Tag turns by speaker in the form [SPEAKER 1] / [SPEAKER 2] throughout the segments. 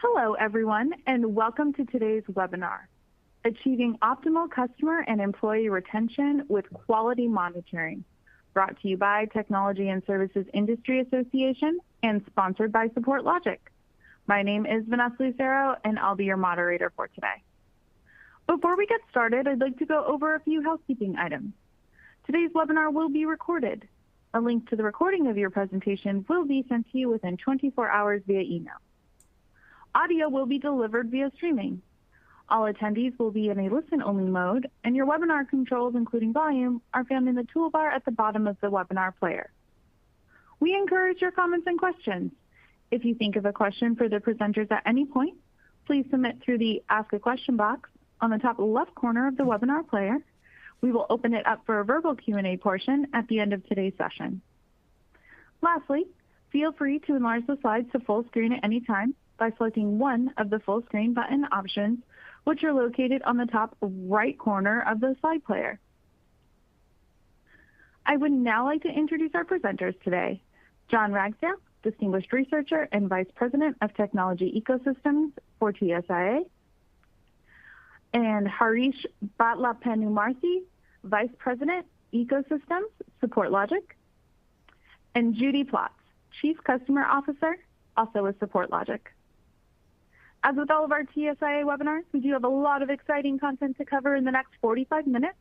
[SPEAKER 1] Hello, everyone, and welcome to today's webinar, Achieving Optimal Customer and Employee Retention with Quality Monitoring, brought to you by Technology and Services Industry Association and sponsored by SupportLogic. My name is Vanessa Lucero, and I'll be your moderator for today. Before we get started, I'd like to go over a few housekeeping items. Today's webinar will be recorded. A link to the recording of your presentation will be sent to you within 24 hours via email. Audio will be delivered via streaming. All attendees will be in a listen-only mode, and your webinar controls, including volume, are found in the toolbar at the bottom of the webinar player. We encourage your comments and questions. If you think of a question for the presenters at any point, please submit through the Ask a Question box on the top left corner of the webinar player. We will open it up for a verbal Q&A portion at the end of today's session. Lastly, feel free to enlarge the slides to full screen at any time by selecting one of the full screen button options, which are located on the top right corner of the slide player. I would now like to introduce our presenters today. John Ragsdale, Distinguished Researcher and Vice President of Technology Ecosystems for TSIA, and Harish Bhatlapanumarthy, Vice President, Ecosystems, SupportLogic, and Judy Plotz, Chief Customer Officer, also with SupportLogic. As with all of our TSIA webinars, we do have a lot of exciting content to cover in the next 45 minutes,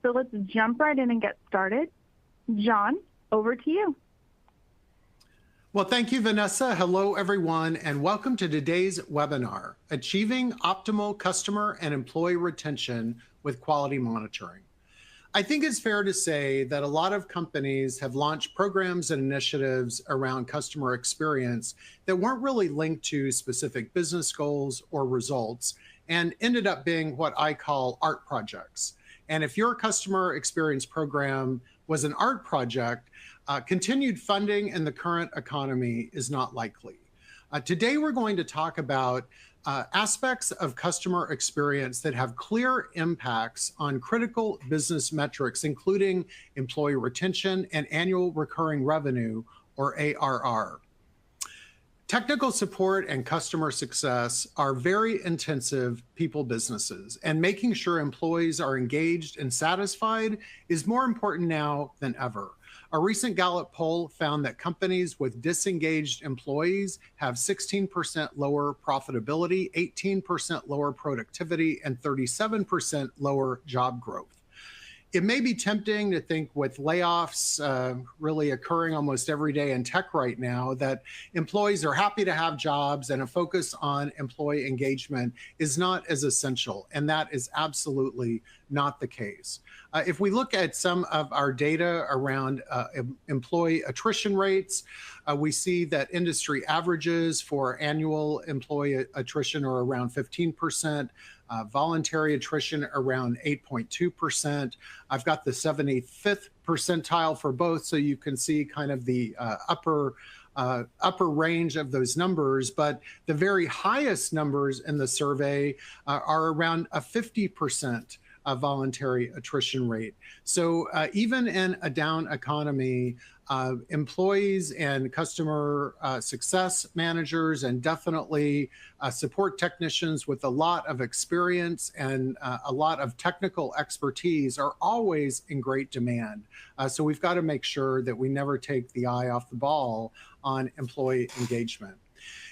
[SPEAKER 1] so let's jump right in and get started. John, over to you.
[SPEAKER 2] Well, thank you, Vanessa. Hello, everyone, and welcome to today's webinar, Achieving Optimal Customer and Employee Retention with Quality Monitoring. I think it's fair to say that a lot of companies have launched programs and initiatives around customer experience that weren't really linked to specific business goals or results and ended up being what I call art projects. And if your customer experience program was an art project, continued funding in the current economy is not likely. Today, we're going to talk about aspects of customer experience that have clear impacts on critical business metrics, including employee retention and annual recurring revenue, or ARR. Technical support and customer success are very intensive people businesses, and making sure employees are engaged and satisfied is more important now than ever. A recent Gallup poll found that companies with disengaged employees have 16% lower profitability, 18% lower productivity, and 37% lower job growth. It may be tempting to think, with layoffs really occurring almost every day in tech right now, that employees are happy to have jobs and a focus on employee engagement is not as essential, and that is absolutely not the case. If we look at some of our data around employee attrition rates, we see that industry averages for annual employee attrition are around 15%. Voluntary attrition around 8.2%. I've got the 75th percentile for both, so you can see kind of the upper range of those numbers, but the very highest numbers in the survey are around a 50% voluntary attrition rate. So even in a down economy, employees and customer success managers, and definitely support technicians with a lot of experience and a lot of technical expertise are always in great demand. So we've got to make sure that we never take the eye off the ball on employee engagement.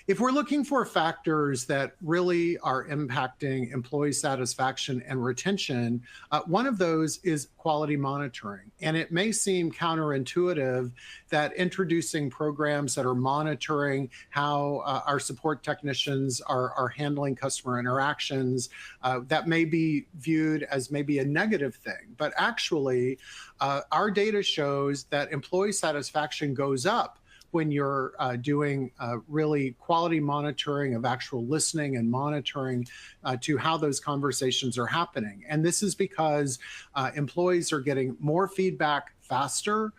[SPEAKER 2] If we're looking for factors that really are impacting employee satisfaction and retention, one of those is quality monitoring. And it may seem counterintuitive that introducing programs that are monitoring how our support technicians are handling customer interactions, that may be viewed as maybe a negative thing. But actually, our data shows that employee satisfaction goes up when you're doing really quality monitoring of actual listening and monitoring to how those conversations are happening. And this is because employees are getting more feedback faster.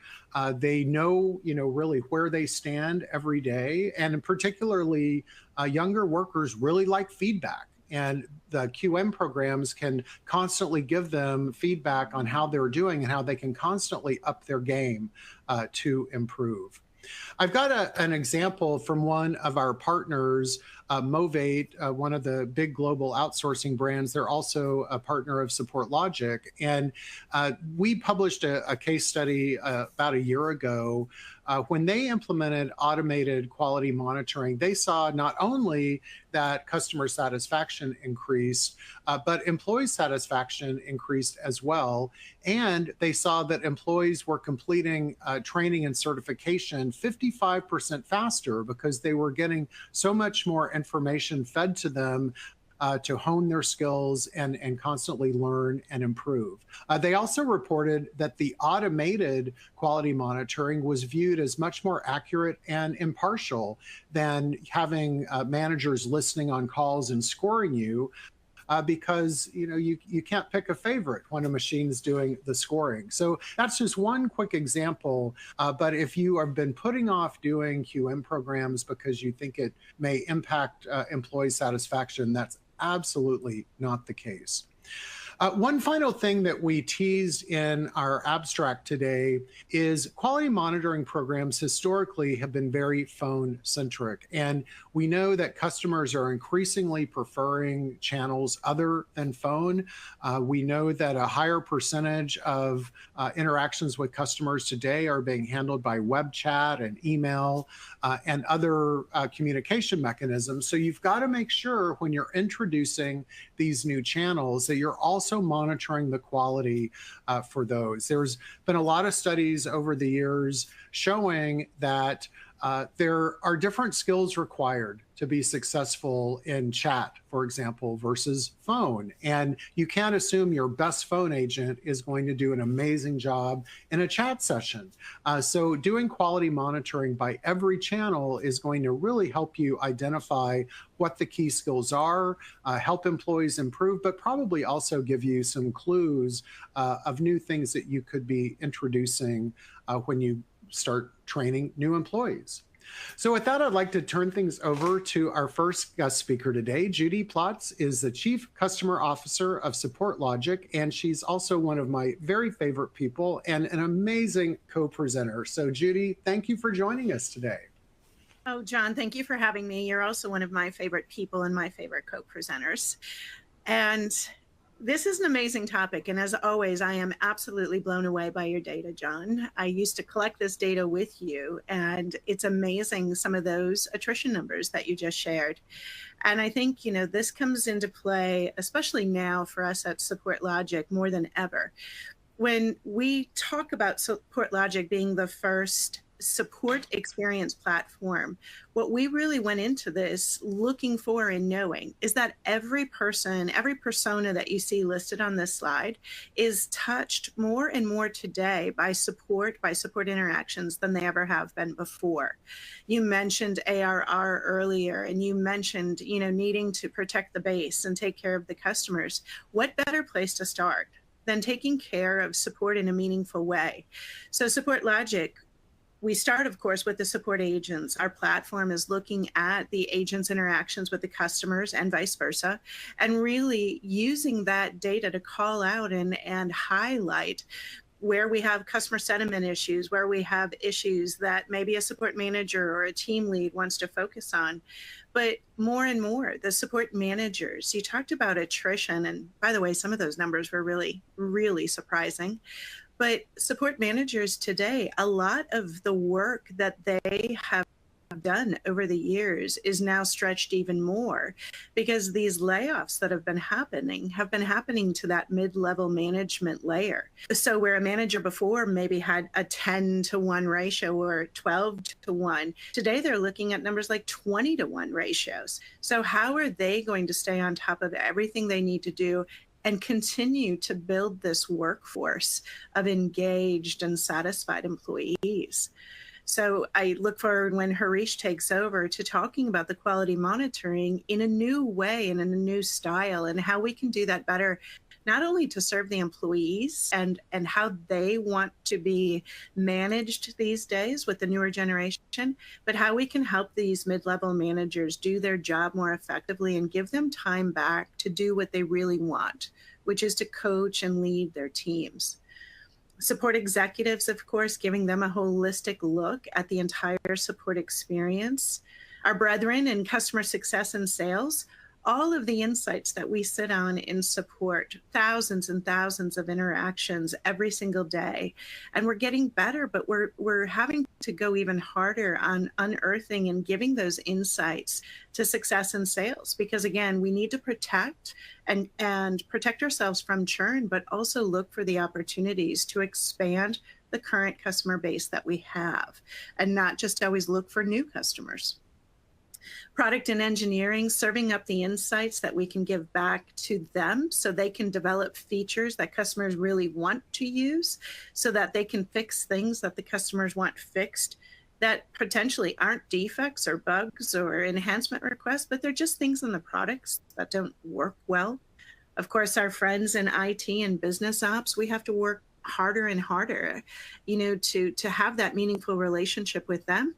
[SPEAKER 2] They know, really where they stand every day. And particularly, younger workers really like feedback. And the QM programs can constantly give them feedback on how they're doing and how they can constantly up their game to improve. I've got an example from one of our partners, Movate, one of the big global outsourcing brands. They're also a partner of SupportLogic. And we published a case study about a year ago. When they implemented automated quality monitoring, they saw not only that customer satisfaction increased, but employee satisfaction increased as well. And they saw that employees were completing training and certification 55% faster because they were getting so much more information fed to them to hone their skills and constantly learn and improve. They also reported that the automated quality monitoring was viewed as much more accurate and impartial than having managers listening on calls and scoring you. Because you can't pick a favorite when a machine's doing the scoring. So that's just one quick example. But if you have been putting off doing QM programs because you think it may impact employee satisfaction, that's absolutely not the case. One final thing that we teased in our abstract today is quality monitoring programs historically have been very phone-centric. And we know that customers are increasingly preferring channels other than phone. We know that a higher percentage of interactions with customers today are being handled by web chat and email and other communication mechanisms. So you've got to make sure when you're introducing these new channels that you're also monitoring the quality for those. There's been a lot of studies over the years showing that there are different skills required to be successful in chat, for example, versus phone. And you can't assume your best phone agent is going to do an amazing job in a chat session. So doing quality monitoring by every channel is going to really help you identify what the key skills are, help employees improve, but probably also give you some clues of new things that you could be introducing when you start training new employees. So with that, I'd like to turn things over to our first guest speaker today. Judy Plotz is the Chief Customer Officer of SupportLogic, and she's also one of my very favorite people and an amazing co-presenter. So Judy, thank you for joining us today.
[SPEAKER 3] Oh, John, thank you for having me. You're also one of my favorite people and my favorite co-presenters. And this is an amazing topic. And as always, I am absolutely blown away by your data, John. I used to collect this data with you, and it's amazing some of those attrition numbers that you just shared. And I think, this comes into play, especially now for us at SupportLogic more than ever. When we talk about SupportLogic being the first support experience platform, what we really went into this looking for and knowing is that every person, every persona that you see listed on this slide is touched more and more today by support interactions than they ever have been before. You mentioned ARR earlier, and you mentioned, needing to protect the base and take care of the customers. What better place to start than taking care of support in a meaningful way? So SupportLogic, we start, of course, with the support agents. Our platform is looking at the agents' interactions with the customers and vice versa, and really using that data to call out and highlight where we have customer sentiment issues, where we have issues that maybe a support manager or a team lead wants to focus on. But more and more, the support managers, you talked about attrition, and by the way, some of those numbers were really, really surprising. But support managers today, a lot of the work that they have done over the years is now stretched even more because these layoffs that have been happening to that mid-level management layer. So where a manager before maybe had a 10-to-1 ratio or 12-to-1, today they're looking at numbers like 20-to-1 ratios. So how are they going to stay on top of everything they need to do and continue to build this workforce of engaged and satisfied employees? So I look forward when Harish takes over to talking about the quality monitoring in a new way and in a new style, and how we can do that better, not only to serve the employees and how they want to be managed these days with the newer generation, but how we can help these mid-level managers do their job more effectively and give them time back to do what they really want, which is to coach and lead their teams. Support executives, of course, giving them a holistic look at the entire support experience. Our brethren in customer success and sales, all of the insights that we sit on in support, thousands and thousands of interactions every single day. And we're getting better, but we're having to go even harder on unearthing and giving those insights to success and sales. Because again, we need to protect and protect ourselves from churn, but also look for the opportunities to expand the current customer base that we have, and not just always look for new customers. Product and engineering, serving up the insights that we can give back to them so they can develop features that customers really want to use, so that they can fix things that the customers want fixed that potentially aren't defects or bugs or enhancement requests, but they're just things in the products that don't work well. Of course, our friends in IT and business ops, we have to work harder and harder, to have that meaningful relationship with them,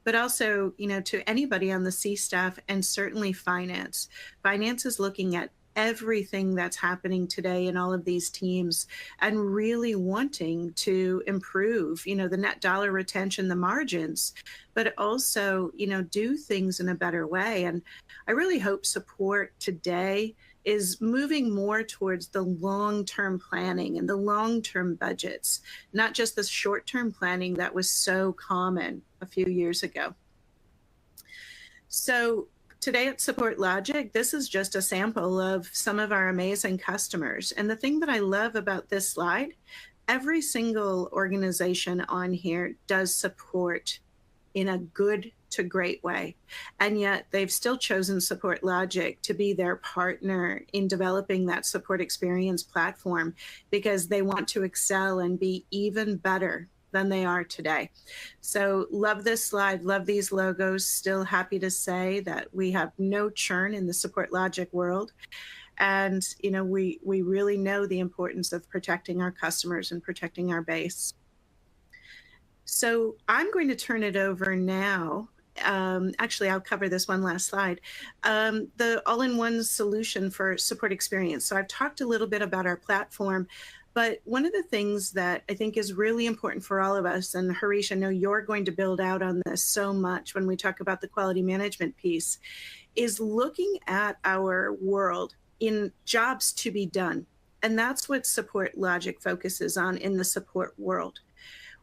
[SPEAKER 3] but also, to anybody on the C staff, and certainly finance. Finance is looking at everything that's happening today in all of these teams and really wanting to improve, the net dollar retention, the margins, but also, do things in a better way. And I really hope support today is moving more towards the long-term planning and the long-term budgets, not just the short-term planning that was so common a few years ago. So today at Support Logic, this is just a sample of some of our amazing customers. And the thing that I love about this slide, every single organization on here does support in a good to great way. And yet they've still chosen Support Logic to be their partner in developing that support experience platform, because they want to excel and be even better than they are today. So love this slide, love these logos. Still happy to say that we have no churn in the Support Logic world. And we really know the importance of protecting our customers and protecting our base. So I'm going to turn it over now. Actually, I'll cover this one last slide. The all-in-one solution for support experience. So I've talked a little bit about our platform, but one of the things that I think is really important for all of us, and Harish, I know you're going to build out on this so much when we talk about the quality management piece, is looking at our world in jobs to be done. And that's what Support Logic focuses on in the support world.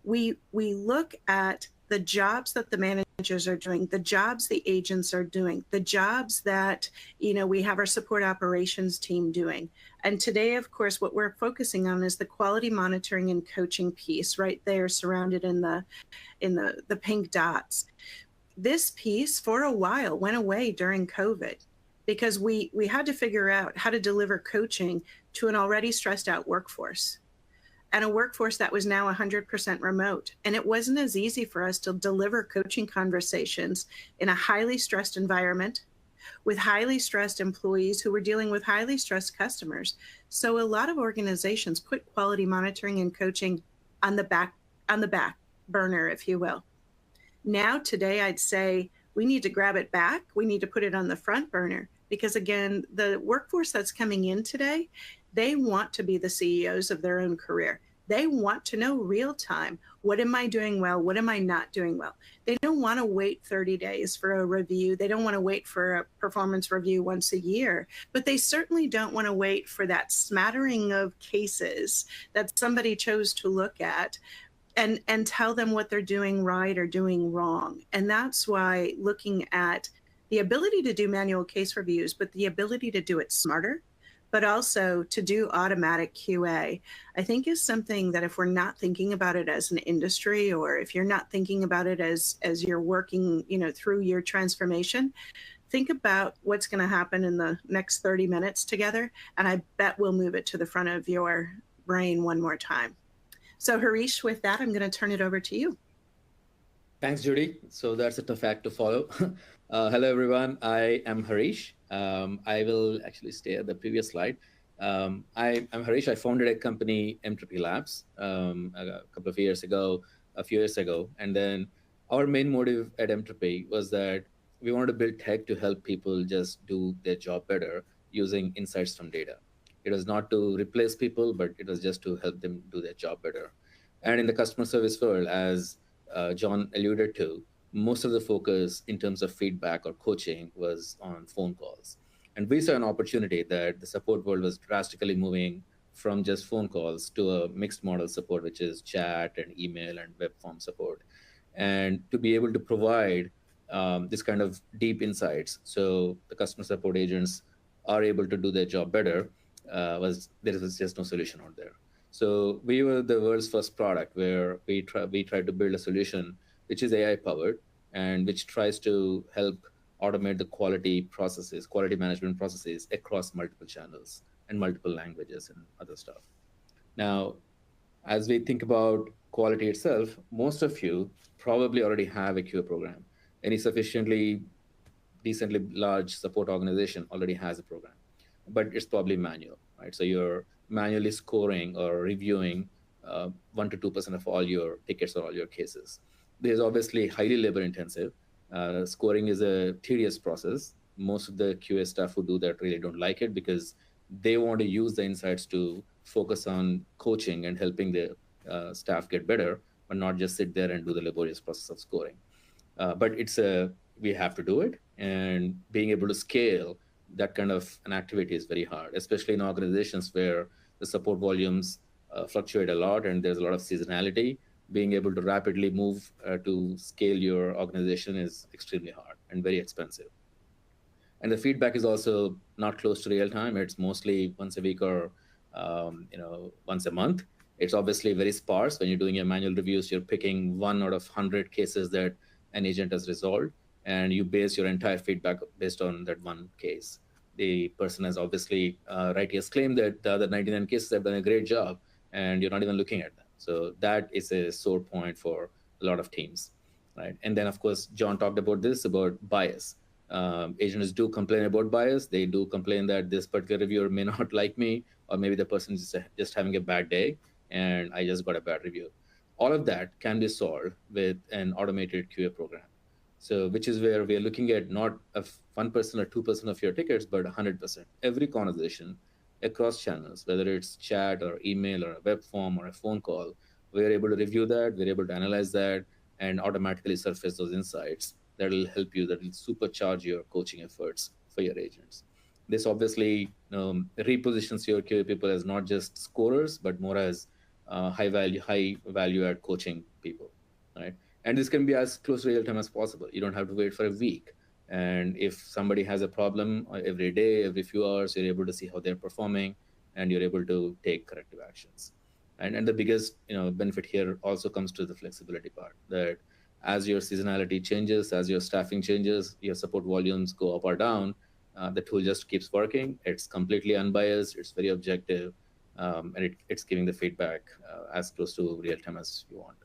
[SPEAKER 3] We look at the jobs that the managers are doing, the jobs the agents are doing, the jobs that, we have our support operations team doing. And today, of course, what we're focusing on is the quality monitoring and coaching piece right there, surrounded in the pink dots. This piece for a while went away during COVID, because we had to figure out how to deliver coaching to an already stressed out workforce, and a workforce that was now 100% remote. And it wasn't as easy for us to deliver coaching conversations in a highly stressed environment with highly stressed employees who were dealing with highly stressed customers. So a lot of organizations put quality monitoring and coaching on the back burner, if you will. Now, today, I'd say we need to grab it back. We need to put it on the front burner, because again, the workforce that's coming in today, they want to be the CEOs of their own career. They want to know real time, what am I doing well? What am I not doing well? They don't want to wait 30 days for a review. They don't want to wait for a performance review once a year, but they certainly don't want to wait for that smattering of cases that somebody chose to look at and tell them what they're doing right or doing wrong. And that's why looking at the ability to do manual case reviews, but the ability to do it smarter, but also to do automatic QA, I think is something that if we're not thinking about it as an industry, or if you're not thinking about it as you're working, through your transformation, think about what's going to happen in the next 30 minutes together. And I bet we'll move it to the front of your brain one more time. So Harish, with that, I'm going to turn it over to you.
[SPEAKER 4] Thanks, Judy. So that's a tough act to follow. Hello, everyone. I am Harish. I will actually stay at the previous slide. I'm Harish. I founded a company, Entropy Labs, a couple of years ago, a few years ago. And then our main motive at Entropy was that we wanted to build tech to help people just do their job better using insights from data. It was not to replace people, but it was just to help them do their job better. And in the customer service world, as John alluded to, most of the focus in terms of feedback or coaching was on phone calls. And we saw an opportunity that the support world was drastically moving from just phone calls to a mixed model support, which is chat and email and web form support. And to be able to provide this kind of deep insights, so the customer support agents are able to do their job better, there was just no solution out there. So we were the world's first product where we tried to build a solution which is AI powered and which tries to help automate the quality processes, quality management processes across multiple channels and multiple languages and other stuff. Now, as we think about quality itself, most of you probably already have a QA program. Any sufficiently decently large support organization already has a program, but it's probably manual, right? So you're manually scoring or reviewing 1 to 2% of all your tickets or all your cases. There's obviously highly labor intensive. Scoring is a tedious process. Most of the QA staff who do that really don't like it because they want to use the insights to focus on coaching and helping the staff get better, but not just sit there and do the laborious process of scoring. But we have to do it, and being able to scale that kind of an activity is very hard, especially in organizations where the support volumes fluctuate a lot and there's a lot of seasonality. Being able to rapidly move to scale your organization is extremely hard and very expensive. And the feedback is also not close to real time. It's mostly once a week or once a month. It's obviously very sparse. When you're doing your manual reviews, you're picking 1 out of 100 cases that an agent has resolved, and you base your entire feedback based on that one case. The person has obviously rightly claimed that the other 99 cases have done a great job, and you're not even looking at them. So that is a sore point for a lot of teams, right? And then, of course, John talked about bias. Agents do complain about bias. They do complain that this particular reviewer may not like me, or maybe the person is just having a bad day, and I just got a bad review. All of that can be solved with an automated QA program. So, which is where we are looking at not 1% or 2% of your tickets, but 100%. Every conversation across channels, whether it's chat or email or a web form or a phone call, we're able to review that, we're able to analyze that, and automatically surface those insights that will help you, that will supercharge your coaching efforts for your agents. This obviously repositions your QA people as not just scorers, but more as high value add coaching people, right? And this can be as close to real time as possible. You don't have to wait for a week. And if somebody has a problem every day, every few hours, you're able to see how they're performing, and you're able to take corrective actions. And the biggest benefit here also comes to the flexibility part, that as your seasonality changes, as your staffing changes, your support volumes go up or down, the tool just keeps working. It's completely unbiased. It's very objective. And it's giving the feedback as close to real time as you want.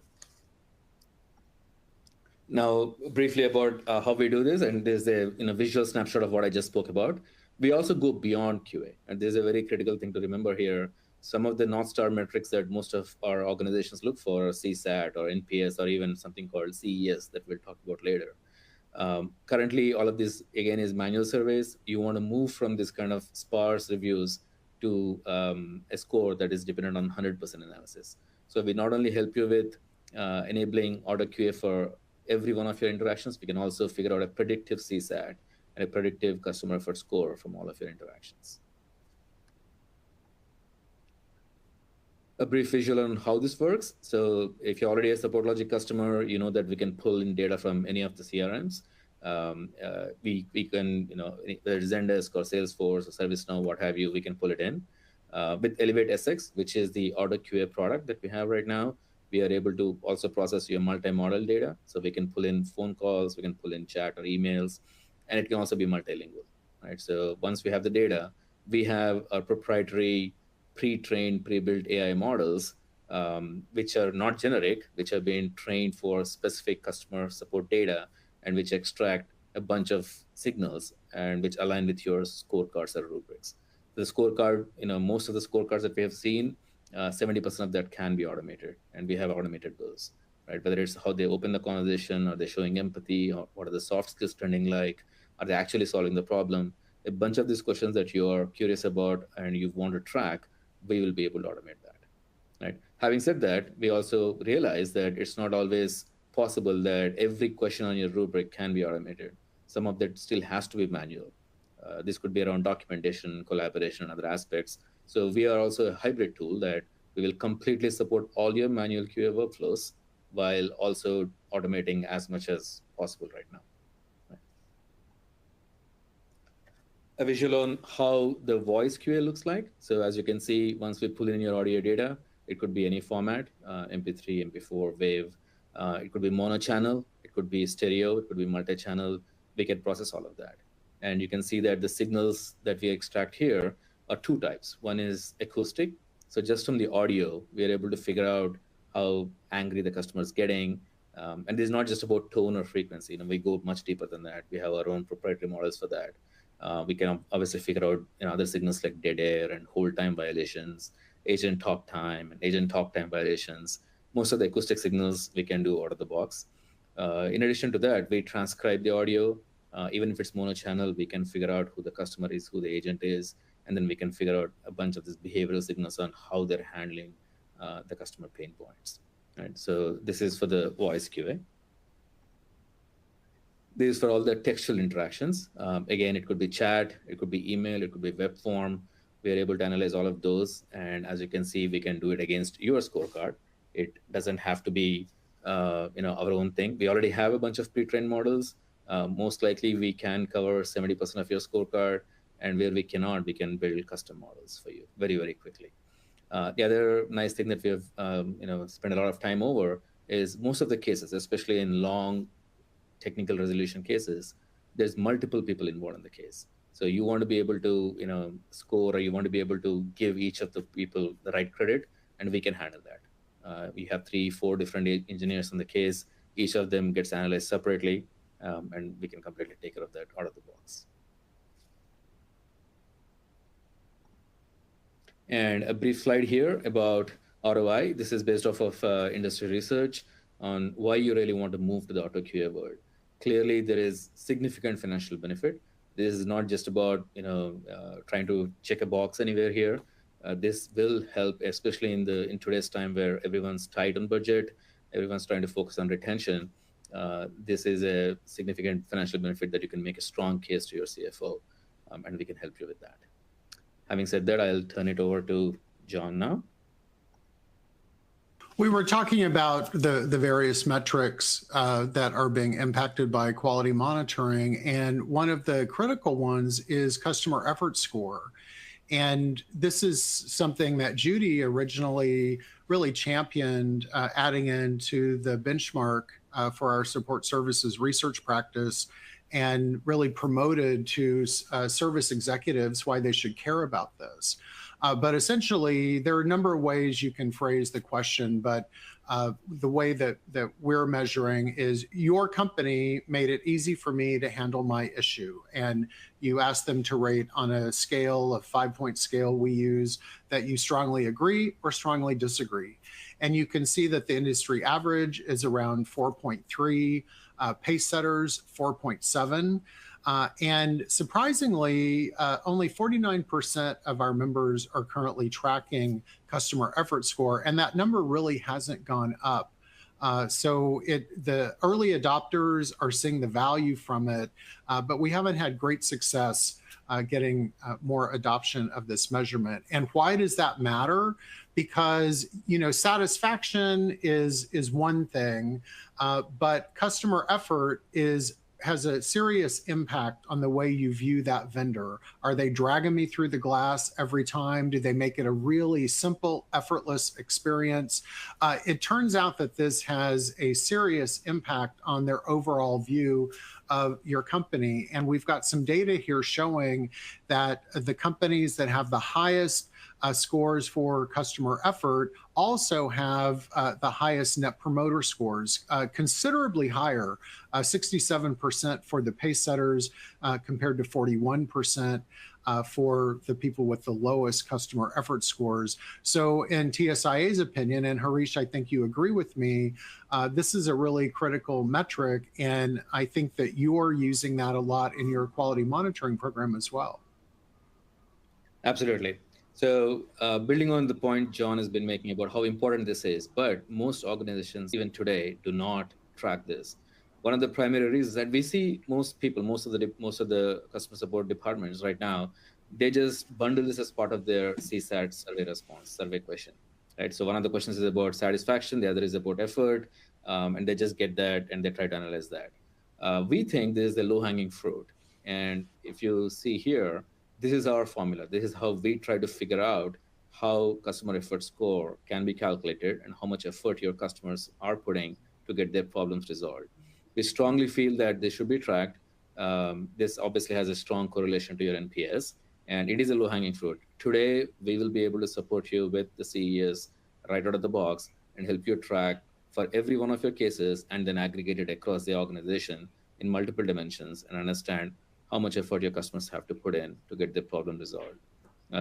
[SPEAKER 4] Now, briefly about how we do this, and there's a visual snapshot of what I just spoke about. We also go beyond QA, and there's a very critical thing to remember here. Some of the North Star metrics that most of our organizations look for are CSAT or NPS or even something called CES that we'll talk about later. Currently, all of this, again, is manual surveys. You want to move from this kind of sparse reviews to a score that is dependent on 100% analysis. So we not only help you with enabling auto QA for every one of your interactions, we can also figure out a predictive CSAT and a predictive customer effort score from all of your interactions. A brief visual on how this works. So if you're already a SupportLogic customer, you know that we can pull in data from any of the CRMs. We can, whether it's Zendesk or Salesforce or ServiceNow, what have you, we can pull it in. With Elevate SX, which is the auto QA product that we have right now, we are able to also process your multi-model data. So we can pull in phone calls, we can pull in chat or emails, and it can also be multilingual, right? So once we have the data, we have our proprietary pre-trained, pre-built AI models, which are not generic, which have been trained for specific customer support data, and which extract a bunch of signals and which align with your scorecards or rubrics. The scorecard, most of the scorecards that we have seen, 70% of that can be automated, and we have automated those, right? Whether it's how they open the conversation, are they showing empathy, or what are the soft skills trending like, are they actually solving the problem? a bunch of these questions that you are curious about and you want to track, we will be able to automate that. Right. Having said that, we also realize that it's not always possible that every question on your rubric can be automated. Some of that still has to be manual. This could be around documentation, collaboration, and other aspects. So we are also a hybrid tool that we will completely support all your manual QA workflows while also automating as much as possible right now. Right. A visual on how the voice QA looks like. So as you can see, once we pull in your audio data, it could be any format, MP3, MP4, WAV. It could be mono-channel, it could be stereo, it could be multi-channel. We can process all of that. And you can see that the signals that we extract here are two types. One is acoustic. So just from the audio, we are able to figure out how angry the customer is getting. And this is not just about tone or frequency. We go much deeper than that. We have our own proprietary models for that. We can obviously figure out other signals like dead air and hold time violations, agent talk time and agent talk time violations. Most of the acoustic signals we can do out of the box. In addition to that, we transcribe the audio. Even if it's mono-channel, we can figure out who the customer is, who the agent is, and then we can figure out a bunch of these behavioral signals on how they're handling the customer pain points. Right? So this is for the voice QA. This is for all the textual interactions. Again, it could be chat, it could be email, it could be web form. We are able to analyze all of those. And as you can see, we can do it against your scorecard. It doesn't have to be our own thing. We already have a bunch of pre-trained models. Most likely we can cover 70% of your scorecard, and where we cannot, we can build custom models for you very, very quickly. The other nice thing that we have spent a lot of time over is most of the cases, especially in long technical resolution cases, there's multiple people involved in the case. So you want to be able to score, or you want to be able to give each of the people the right credit, and we can handle that. We have 3-4 different engineers in the case. Each of them gets analyzed separately. And we can completely take care of that out of the box. And a brief slide here about ROI. This is based off of industry research on why you really want to move to the auto QA world. Clearly, there is significant financial benefit. This is not just about trying to check a box anywhere here. This will help, especially in today's time where everyone's tight on budget, everyone's trying to focus on retention. This is a significant financial benefit that you can make a strong case to your CFO, and we can help you with that. Having said that, I'll turn it over to John now.
[SPEAKER 2] We were talking about the various metrics that are being impacted by quality monitoring, and one of the critical ones is customer effort score. And this is something that Judy originally really championed adding into the benchmark for our support services research practice, and really promoted to service executives why they should care about this. But essentially, there are a number of ways you can phrase the question, but the way that we're measuring is your company made it easy for me to handle my issue. And you ask them to rate on a scale, a 5-point scale we use, that you strongly agree or strongly disagree. And you can see that the industry average is around 4.3, Pacesetters 4.7. And surprisingly, only 49% of our members are currently tracking customer effort score, and that number really hasn't gone up. So the early adopters are seeing the value from it, but we haven't had great success getting more adoption of this measurement. And why does that matter? Because satisfaction is one thing, but customer effort has a serious impact on the way you view that vendor. Are they dragging me through the glass every time? Do they make it a really simple, effortless experience? It turns out that this has a serious impact on their overall view of your company. And we've got some data here showing that the companies that have the highest scores for customer effort also have the highest net promoter scores, considerably higher, 67% for the pace setters compared to 41% for the people with the lowest customer effort scores. So in TSIA's opinion, and Harish, I think you agree with me, this is a really critical metric, and I think that you're using that a lot in your quality monitoring program as well.
[SPEAKER 4] Absolutely. So building on the point John has been making about how important this is, but most organizations even today do not track this. One of the primary reasons that we see most people, most of the customer support departments right now, they just bundle this as part of their CSAT survey response, survey question, right? So one of the questions is about satisfaction, the other is about effort, and they just get that and they try to analyze that. We think this is the low-hanging fruit. And if you see here, this is our formula. This is how we try to figure out how customer effort score can be calculated and how much effort your customers are putting to get their problems resolved. We strongly feel that this should be tracked. This obviously has a strong correlation to your NPS, and it is a low-hanging fruit. Today, we will be able to support you with the CES right out of the box and help you track for every one of your cases and then aggregate it across the organization in multiple dimensions and understand how much effort your customers have to put in to get their problem resolved.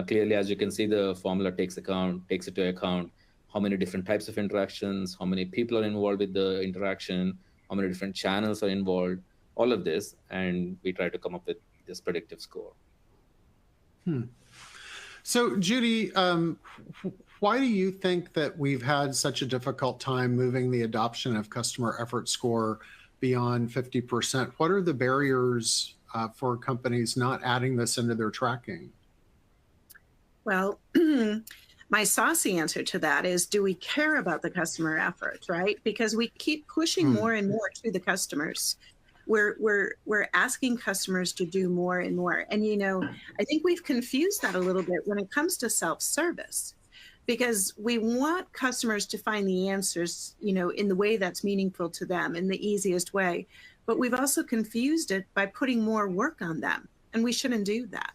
[SPEAKER 4] Clearly, as you can see, the formula takes into account how many different types of interactions, how many people are involved with the interaction, how many different channels are involved, all of this, and we try to come up with this predictive score.
[SPEAKER 2] So, Judy, why do you think that we've had such a difficult time moving the adoption of customer effort score beyond 50%? What are the barriers for companies not adding this into their tracking?
[SPEAKER 3] Well, my saucy answer to that is, do we care about the customer effort, right? Because we keep pushing more and more to the customers. We're asking customers to do more and more. And, I think we've confused that a little bit when it comes to self-service, because we want customers to find the answers, in the way that's meaningful to them, in the easiest way. But we've also confused it by putting more work on them, and we shouldn't do that.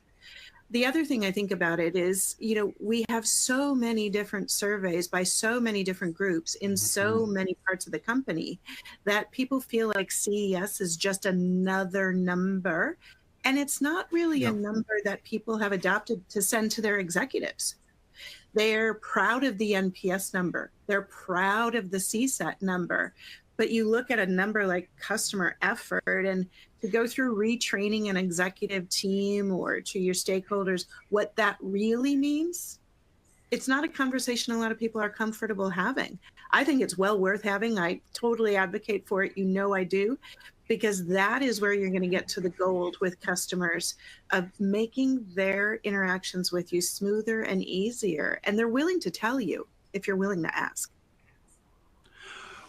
[SPEAKER 3] The other thing I think about it is, we have so many different surveys by so many different groups in so many parts of the company that people feel like CES is just another number. And it's not really a number that people have adopted to send to their executives. They're proud of the NPS number. They're proud of the CSAT number. But you look at a number like customer effort, and to go through retraining an executive team or to your stakeholders, what that really means, it's not a conversation a lot of people are comfortable having. I think it's well worth having. I totally advocate for it. I do, because that is where you're going to get to the gold with customers of making their interactions with you smoother and easier. And they're willing to tell you if you're willing to ask.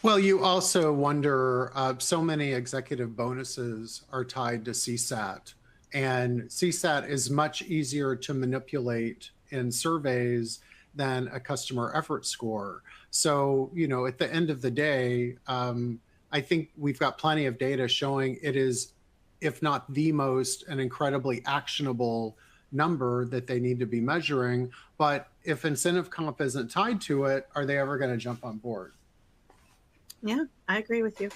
[SPEAKER 2] Well, you also wonder, so many executive bonuses are tied to CSAT, and CSAT is much easier to manipulate in surveys than a customer effort score. So, at the end of the day, I think we've got plenty of data showing it is, if not the most, an incredibly actionable number that they need to be measuring. But if incentive comp isn't tied to it, are they ever going to jump on board?
[SPEAKER 3] Yeah, I agree with you.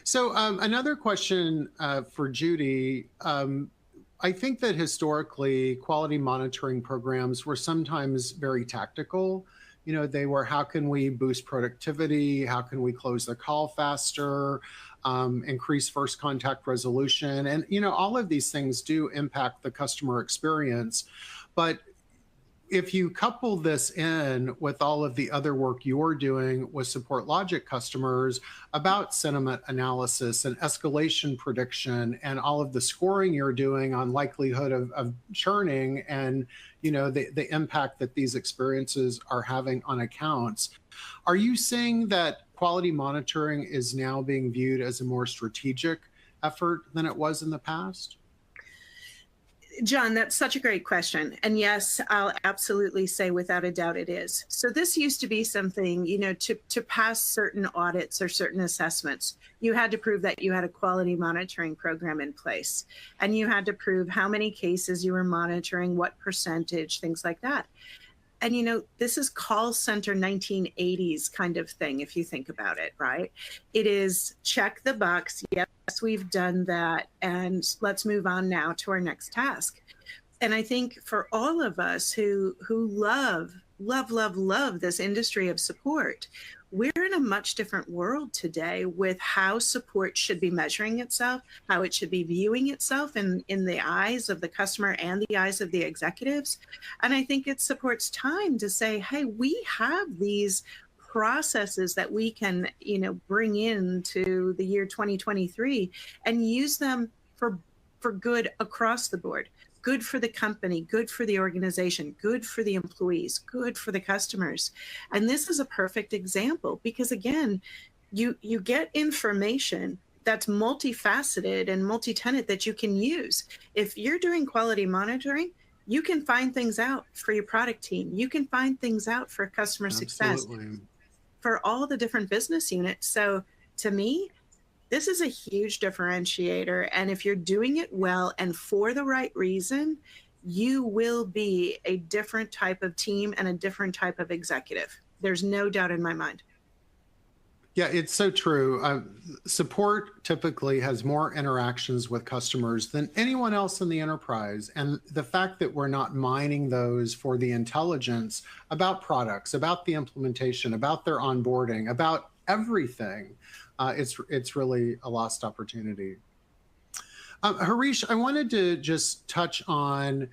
[SPEAKER 2] So another question for Judy. I think that historically quality monitoring programs were sometimes very tactical. They were, how can we boost productivity? How can we close the call faster? Increase first contact resolution? And, all of these things do impact the customer experience. But if you couple this in with all of the other work you're doing with SupportLogic customers about sentiment analysis and escalation prediction and all of the scoring you're doing on likelihood of churning and the impact that these experiences are having on accounts, are you seeing that quality monitoring is now being viewed as a more strategic effort than it was in the past?
[SPEAKER 3] John, that's such a great question. And yes, I'll absolutely say without a doubt it is. So this used to be something, to pass certain audits or certain assessments, you had to prove that you had a quality monitoring program in place. And you had to prove how many cases you were monitoring, what percentage, things like that. And this is call center 1980s kind of thing, if you think about it, right? It is check the box. Yes, we've done that. And let's move on now to our next task. And I think for all of us who love this industry of support, we're in a much different world today with how support should be measuring itself, how it should be viewing itself in the eyes of the customer and the eyes of the executives. And I think it supports time to say, hey, we have these processes that we can, bring into the year 2023 and use them for good across the board. Good for the company, good for the organization, good for the employees, good for the customers. And this is a perfect example because, again, you get information that's multifaceted and multi-tenant that you can use. If you're doing quality monitoring, you can find things out for your product team. You can find things out for customer success, for all the different business units. So to me, this is a huge differentiator. And if you're doing it well and for the right reason, you will be a different type of team and a different type of executive. There's no doubt in my mind.
[SPEAKER 2] Yeah, it's so true. Support typically has more interactions with customers than anyone else in the enterprise. And the fact that we're not mining those for the intelligence about products, about the implementation, about their onboarding, about everything, it's really a lost opportunity. Harish, I wanted to just touch on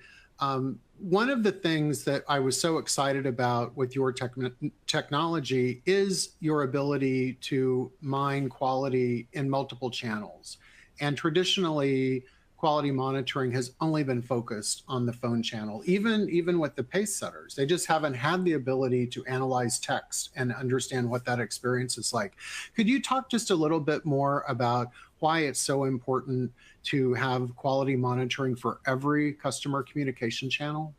[SPEAKER 2] one of the things that I was so excited about with your technology is your ability to mine quality in multiple channels. And traditionally, quality monitoring has only been focused on the phone channel, even with the pace setters. They just haven't had the ability to analyze text and understand what that experience is like. Could you talk just a little bit more about why it's so important to have quality monitoring for every customer communication channel?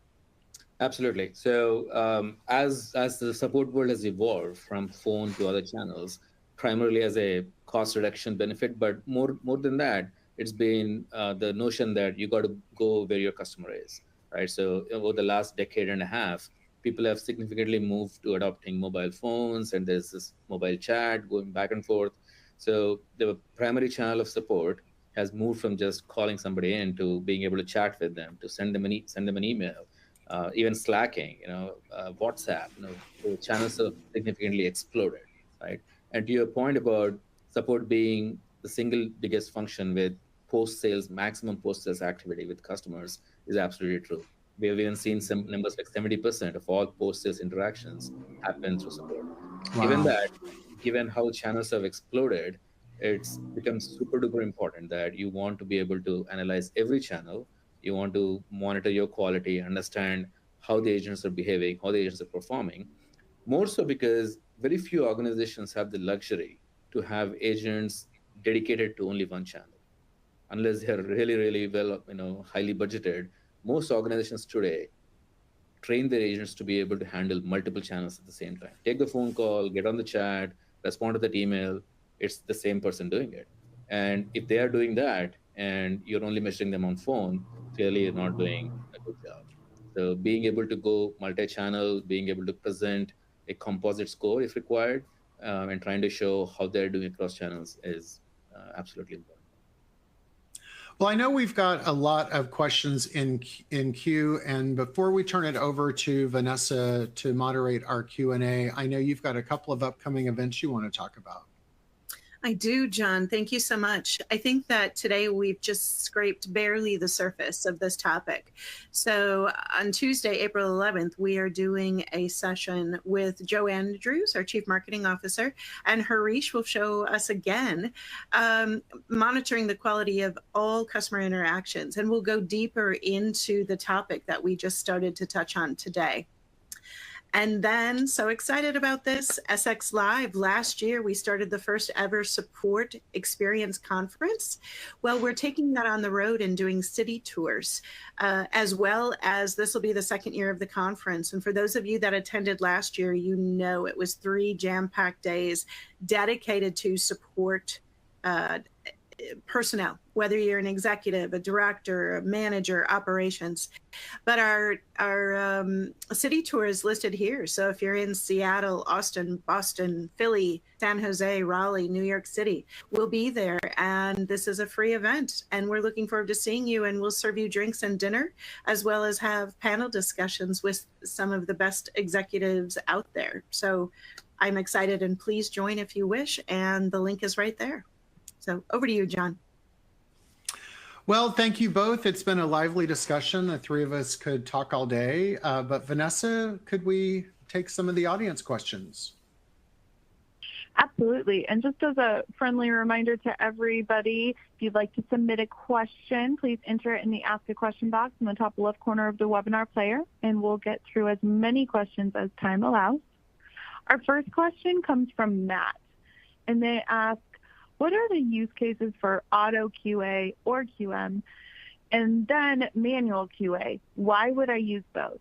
[SPEAKER 4] Absolutely. So as the support world has evolved from phone to other channels, primarily as a cost reduction benefit, but more than that, it's been the notion that you got to go where your customer is, right? So over the last decade and a half, people have significantly moved to adopting mobile phones, and there's this mobile chat going back and forth. So the primary channel of support has moved from just calling somebody in to being able to chat with them, to send them an email, even Slacking, WhatsApp. The channels have significantly exploded, right? And to your point about support being the single biggest function with maximum post-sales activity with customers is absolutely true. We have even seen some numbers like 70% of all post-sales interactions happen through support.
[SPEAKER 2] Wow.
[SPEAKER 4] Given how channels have exploded, it's become super duper important that you want to be able to analyze every channel. You want to monitor your quality, understand how the agents are behaving, how the agents are performing. More so because very few organizations have the luxury to have agents dedicated to only one channel. Unless they're really, really well, highly budgeted, most organizations today train their agents to be able to handle multiple channels at the same time. Take the phone call, get on the chat, respond to that email. It's the same person doing it. And if they are doing that and you're only measuring them on phone, clearly you're not doing a good job. So being able to go multi-channel, being able to present a composite score if required, and trying to show how they're doing across channels is absolutely important.
[SPEAKER 2] Well, I know we've got a lot of questions in queue, and before we turn it over to Vanessa to moderate our Q&A, I know you've got a couple of upcoming events you want to talk about.
[SPEAKER 3] I do, John. Thank you so much. I think that today we've just scraped barely the surface of this topic. So on Tuesday, April 11th, we are doing a session with Joe Andrews, our Chief Marketing Officer, and Harish will show us again monitoring the quality of all customer interactions. And we'll go deeper into the topic that we just started to touch on today. And then, so excited about this, SX Live. Last year, we started the first ever support experience conference. Well, we're taking that on the road and doing city tours, as well as this will be the second year of the conference. And for those of you that attended last year, you know it was 3 jam-packed days dedicated to support personnel, whether you're an executive, a director, a manager, operations. But our city tour is listed here. So if you're in Seattle, Austin, Boston, Philly, San Jose, Raleigh, New York City, we'll be there. And this is a free event. And we're looking forward to seeing you. And we'll serve you drinks and dinner, as well as have panel discussions with some of the best executives out there. So I'm excited, and please join if you wish. And the link is right there. So over to you, John.
[SPEAKER 2] Well, thank you both. It's been a lively discussion. The three of us could talk all day. But Vanessa, could we take some of the audience questions?
[SPEAKER 1] Absolutely. And just as a friendly reminder to everybody, if you'd like to submit a question, please enter it in the Ask a Question box in the top left corner of the webinar player, and we'll get through as many questions as time allows. Our first question comes from Matt, and they ask, what are the use cases for auto QA or QM, and then manual QA? Why would I use both?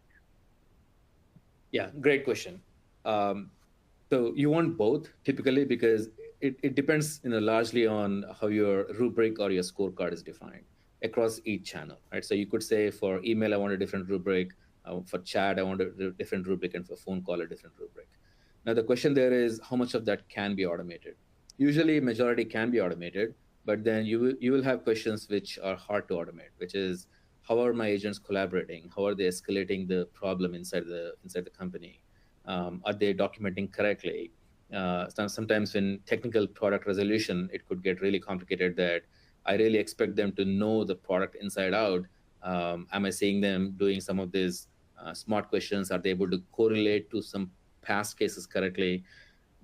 [SPEAKER 4] Yeah, great question. So you want both typically because it depends largely on how your rubric or your scorecard is defined across each channel, right? So you could say for email, I want a different rubric. For chat, I want a different rubric, and for phone call, a different rubric. Now, the question there is how much of that can be automated? Usually, majority can be automated, but then you will have questions which are hard to automate, which is how are my agents collaborating? How are they escalating the problem inside the company? Are they documenting correctly? Sometimes in technical product resolution, it could get really complicated that I really expect them to know the product inside out. Am I seeing them doing some of these smart questions? Are they able to correlate to some past cases correctly?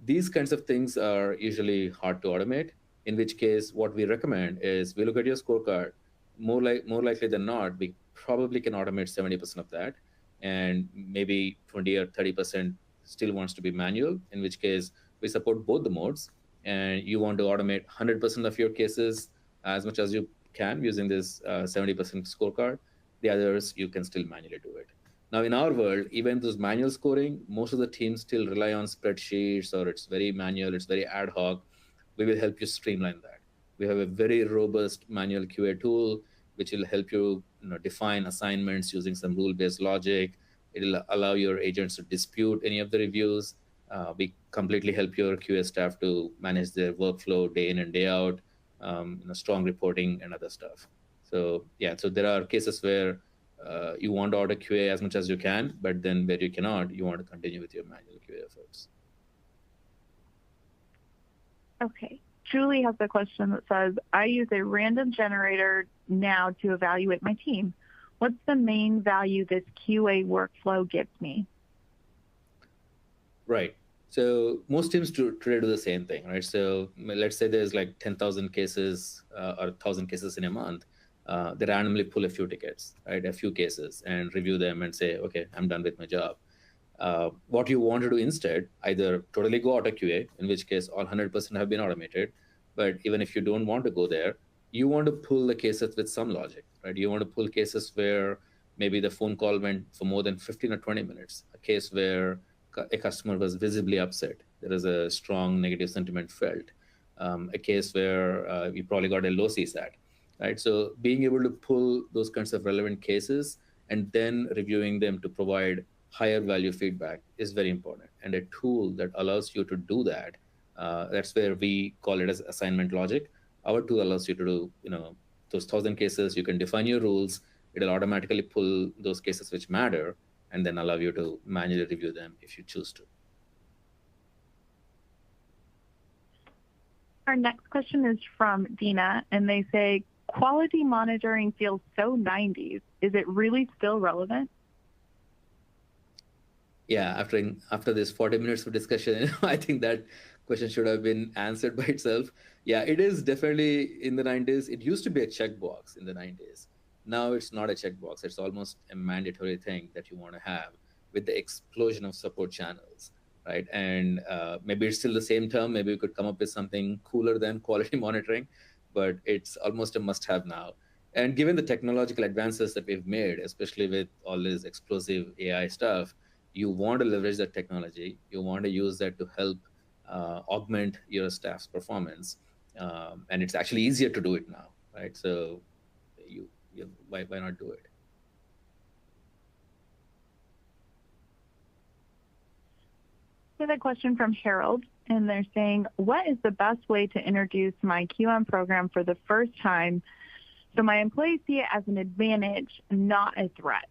[SPEAKER 4] These kinds of things are usually hard to automate, in which case what we recommend is we look at your scorecard. More likely than not, we probably can automate 70% of that, and maybe 20 or 30% still wants to be manual, in which case we support both the modes, and you want to automate 100% of your cases as much as you can using this 70% scorecard. The others, you can still manually do it. Now, in our world, even those manual scoring, most of the teams still rely on spreadsheets, or it's very manual, it's very ad hoc. We will help you streamline that. We have a very robust manual QA tool, which will help you, define assignments using some rule-based logic. It will allow your agents to dispute any of the reviews. We completely help your QA staff to manage their workflow day in and day out, strong reporting and other stuff. So yeah, so there are cases where you want to auto QA as much as you can, but then where you cannot, you want to continue with your manual QA efforts.
[SPEAKER 1] Okay. Julie has a question that says, I use a random generator now to evaluate my team. What's the main value this QA workflow gives me?
[SPEAKER 4] Right. So most teams today do the same thing, right? So let's say there's like 10,000 cases or 1,000 cases in a month. They randomly pull a few tickets, right? A few cases, and review them and say, okay, I'm done with my job. What you want to do instead, either totally go auto QA, in which case all 100% have been automated. But even if you don't want to go there, you want to pull the cases with some logic, right? You want to pull cases where maybe the phone call went for more than 15 or 20 minutes, a case where a customer was visibly upset. There is a strong negative sentiment felt, a case where you probably got a low CSAT, right? So being able to pull those kinds of relevant cases and then reviewing them to provide higher value feedback is very important. And a tool that allows you to do that, that's where we call it as assignment logic. Our tool allows you to do, those 1,000 cases. You can define your rules. It'll automatically pull those cases which matter, and then allow you to manually review them if you choose to.
[SPEAKER 1] Our next question is from Dina, and they say, quality monitoring feels so 90s. Is it really still relevant?
[SPEAKER 4] Yeah, after this 40 minutes of discussion, I think that question should have been answered by itself. Yeah, it is definitely in the 90s. It used to be a checkbox in the 90s. Now it's not a checkbox. It's almost a mandatory thing that you want to have with the explosion of support channels, right? And maybe it's still the same term. Maybe we could come up with something cooler than quality monitoring, but it's almost a must-have now. And given the technological advances that we've made, especially with all this explosive AI stuff, you want to leverage that technology. You want to use that to help augment your staff's performance. And it's actually easier to do it now, right? So why not do it?
[SPEAKER 1] We have a question from Harold, and they're saying, what is the best way to introduce my QM program for the first time so my employees see it as an advantage, not a threat?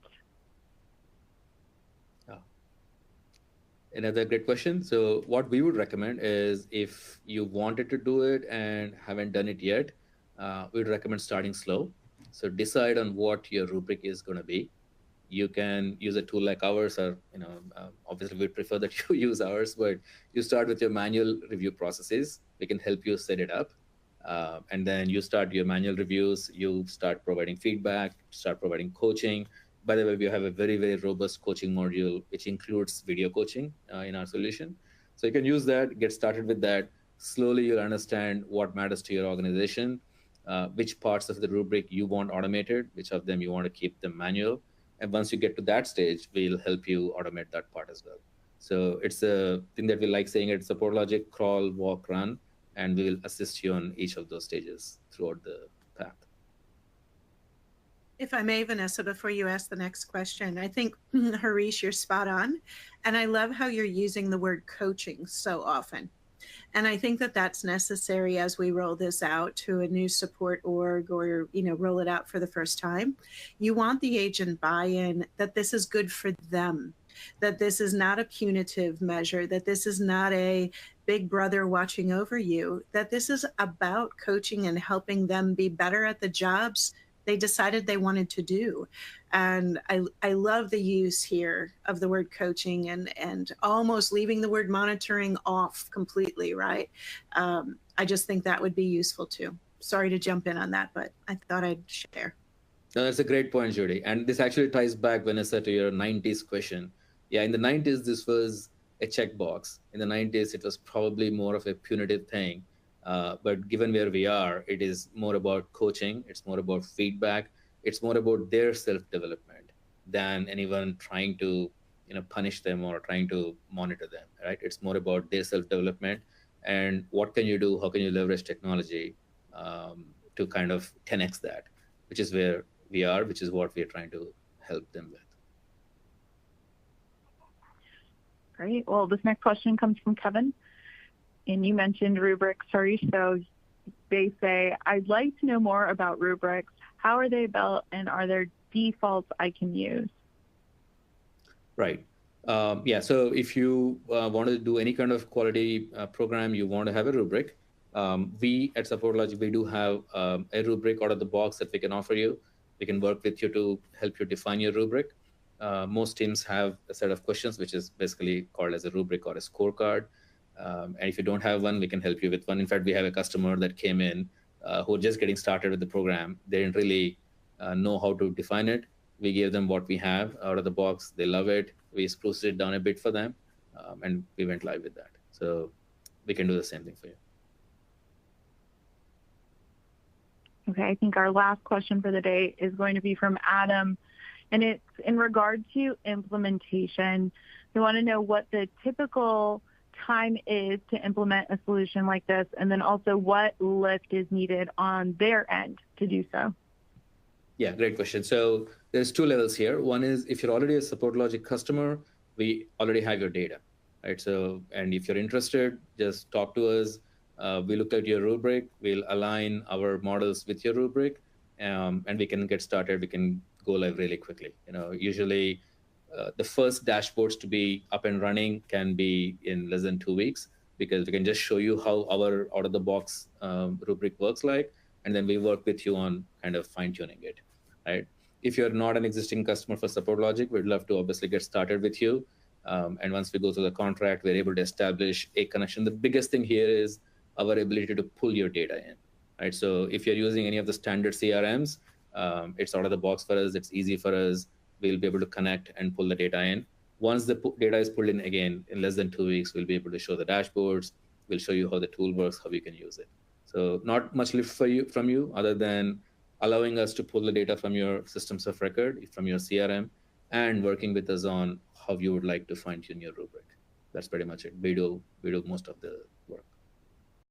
[SPEAKER 4] Another great question. So what we would recommend is, if you wanted to do it and haven't done it yet, we'd recommend starting slow. So decide on what your rubric is going to be. You can use a tool like ours, or obviously we prefer that you use ours, but you start with your manual review processes. We can help you set it up. And then you start your manual reviews, you start providing feedback, start providing coaching. By the way, we have a very, very robust coaching module, which includes video coaching in our solution. So you can use that, get started with that. Slowly, you'll understand what matters to your organization, which parts of the rubric you want automated, which of them you want to keep them manual. And once you get to that stage, we'll help you automate that part as well. So it's a thing that we like saying at Support Logic: crawl, walk, run, and we'll assist you on each of those stages throughout the path.
[SPEAKER 3] If I may, Vanessa, before you ask the next question, I think, Harish, you're spot on. And I love how you're using the word coaching so often. And I think that that's necessary as we roll this out to a new support org, or, roll it out for the first time. You want the agent buy-in that this is good for them, that this is not a punitive measure, that this is not a big brother watching over you, that this is about coaching and helping them be better at the jobs they decided they wanted to do. And I love the use here of the word coaching, and almost leaving the word monitoring off completely, right? I just think that would be useful too. Sorry to jump in on that, but I thought I'd share.
[SPEAKER 4] No, that's a great point, Judy. And this actually ties back, Vanessa, to your 90s question. Yeah, in the 90s, this was a checkbox. In the 90s, it was probably more of a punitive thing. But given where we are, it is more about coaching. It's more about feedback. It's more about their self-development than anyone trying to, punish them or trying to monitor them, right? It's more about their self-development and what can you do? How can you leverage technology to kind of 10x that, which is where we are, which is what we are trying to help them with.
[SPEAKER 1] Great. Well, this next question comes from Kevin. And you mentioned rubrics, Harish. So they say, I'd like to know more about rubrics. How are they built, and are there defaults I can use?
[SPEAKER 4] Right. Yeah. So if you want to do any kind of quality program, you want to have a rubric. We at Support Logic, we do have a rubric out of the box that we can offer you. We can work with you to help you define your rubric. Most teams have a set of questions, which is basically called as a rubric or a scorecard. And if you don't have one, we can help you with one. In fact, we have a customer that came in who are just getting started with the program. They didn't really know how to define it. We gave them what we have out of the box. They love it. We spruced it down a bit for them, and we went live with that. So we can do the same thing for you.
[SPEAKER 1] Okay, I think our last question for the day is going to be from Adam, and it's in regard to implementation. We want to know what the typical time is to implement a solution like this, and then also what lift is needed on their end to do so.
[SPEAKER 4] Yeah, great question. So there's two levels here. One is, if you're already a Support Logic customer, we already have your data, right? So, and if you're interested, just talk to us. We look at your rubric. We'll align our models with your rubric, and we can get started. We can go live really quickly. Usually the first dashboards to be up and running can be in less than 2 weeks, because we can just show you how our out-of-the-box rubric works like, and then we work with you on kind of fine-tuning it, right? If you're not an existing customer for Support Logic, we'd love to obviously get started with you. And once we go through the contract, we're able to establish a connection. The biggest thing here is our ability to pull your data in, right? So if you're using any of the standard CRMs, it's out of the box for us. It's easy for us. We'll be able to connect and pull the data in. Once the data is pulled in again, in less than 2 weeks, we'll be able to show the dashboards. We'll show you how the tool works, how you can use it. So not much lift from you other than allowing us to pull the data from your systems of record, from your CRM, and working with us on how you would like to fine tune your rubric. That's pretty much it. We do most of the work.